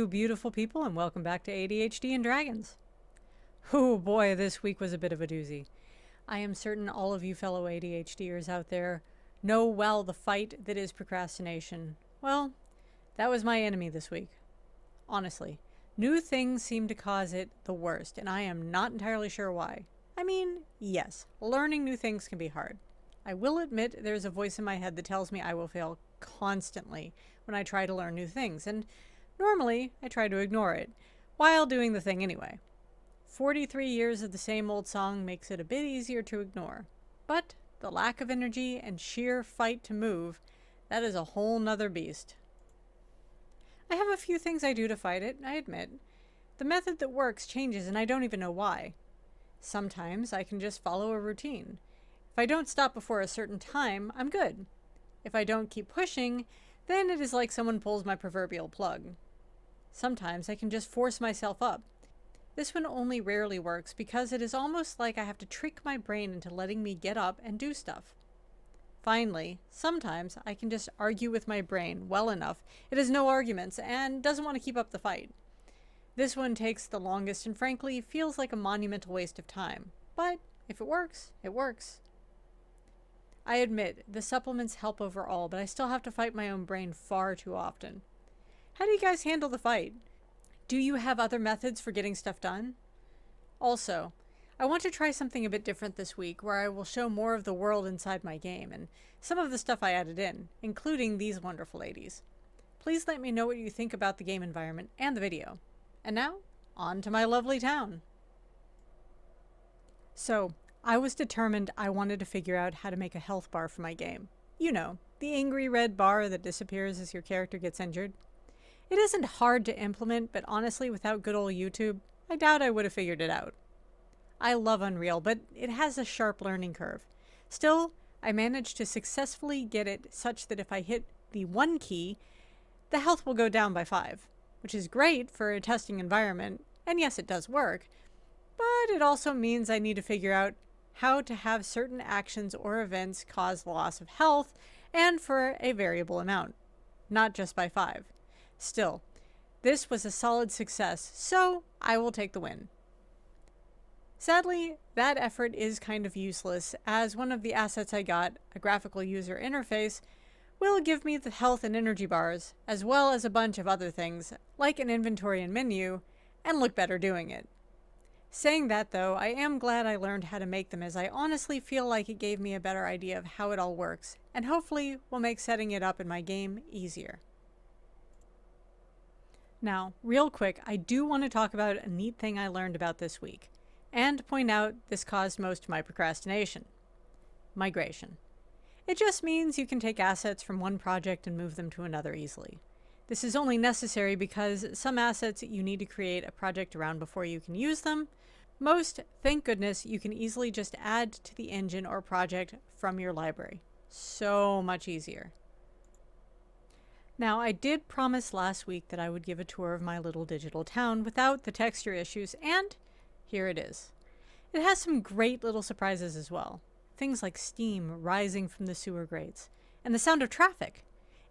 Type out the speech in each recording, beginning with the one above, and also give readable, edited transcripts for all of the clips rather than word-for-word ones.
you beautiful people, and welcome back to ADHD and Dragons. Oh boy, this week was a bit of a doozy. I am certain all of you fellow ADHDers out there know well the fight that is procrastination. Well, that was my enemy this week. Honestly, new things seem to cause it the worst, and I am not entirely sure why. I mean, yes, learning new things can be hard. I will admit there's a voice in my head that tells me I will fail constantly when I try to learn new things, and normally I try to ignore it, while doing the thing anyway. 43 years of the same old song makes it a bit easier to ignore. But the lack of energy and sheer fight to move, that is a whole nother beast. I have a few things I do to fight it, I admit. The method that works changes and I don't even know why. Sometimes I can just follow a routine. If I don't stop before a certain time, I'm good. If I don't keep pushing, then it is like someone pulls my proverbial plug. Sometimes I can just force myself up. This one only rarely works because it is almost like I have to trick my brain into letting me get up and do stuff. Finally, sometimes I can just argue with my brain well enough it has no arguments and doesn't want to keep up the fight. This one takes the longest and frankly feels like a monumental waste of time. But if it works, it works. I admit, the supplements help overall, but I still have to fight my own brain far too often. How do you guys handle the fight? Do you have other methods for getting stuff done? Also, I want to try something a bit different this week where I will show more of the world inside my game and some of the stuff I added in, including these wonderful ladies. Please let me know what you think about the game environment and the video. And now, on to my lovely town. So, I was determined I wanted to figure out how to make a health bar for my game. You know, the angry red bar that disappears as your character gets injured. It isn't hard to implement, but honestly, without good old YouTube, I doubt I would have figured it out. I love Unreal, but it has a sharp learning curve. Still, I managed to successfully get it such that if I hit the 1 key, the health will go down by 5, which is great for a testing environment, and yes, it does work, but it also means I need to figure out how to have certain actions or events cause loss of health, and for a variable amount, not just by 5. Still, this was a solid success, so I will take the win. Sadly, that effort is kind of useless, as one of the assets I got, a graphical user interface, will give me the health and energy bars, as well as a bunch of other things, like an inventory and menu, and look better doing it. Saying that though, I am glad I learned how to make them, as I honestly feel like it gave me a better idea of how it all works, and hopefully will make setting it up in my game easier. Now, real quick, I do want to talk about a neat thing I learned about this week, and point out this caused most of my procrastination. Migration. It just means you can take assets from one project and move them to another easily. This is only necessary because some assets you need to create a project around before you can use them. Most, thank goodness, you can easily just add to the engine or project from your library. So much easier. Now, I did promise last week that I would give a tour of my little digital town without the texture issues, and here it is. It has some great little surprises as well. Things like steam rising from the sewer grates, and the sound of traffic.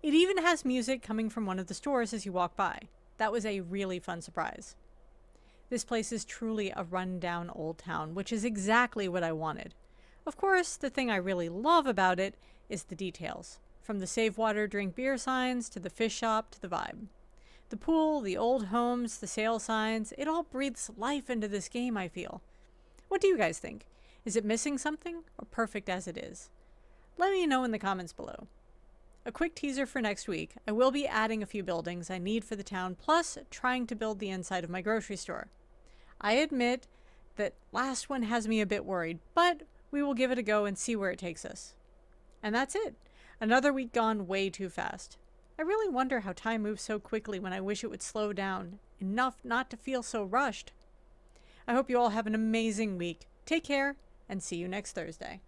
It even has music coming from one of the stores as you walk by. That was a really fun surprise. This place is truly a run-down old town, which is exactly what I wanted. Of course, the thing I really love about it is the details. From the save water, drink beer signs, to the fish shop, to the vibe. The pool, the old homes, the sale signs, it all breathes life into this game, I feel. What do you guys think? Is it missing something, or perfect as it is? Let me know in the comments below. A quick teaser for next week, I will be adding a few buildings I need for the town, plus trying to build the inside of my grocery store. I admit that last one has me a bit worried, but we will give it a go and see where it takes us. And that's it. Another week gone way too fast. I really wonder how time moves so quickly when I wish it would slow down enough not to feel so rushed. I hope you all have an amazing week. Take care, and see you next Thursday.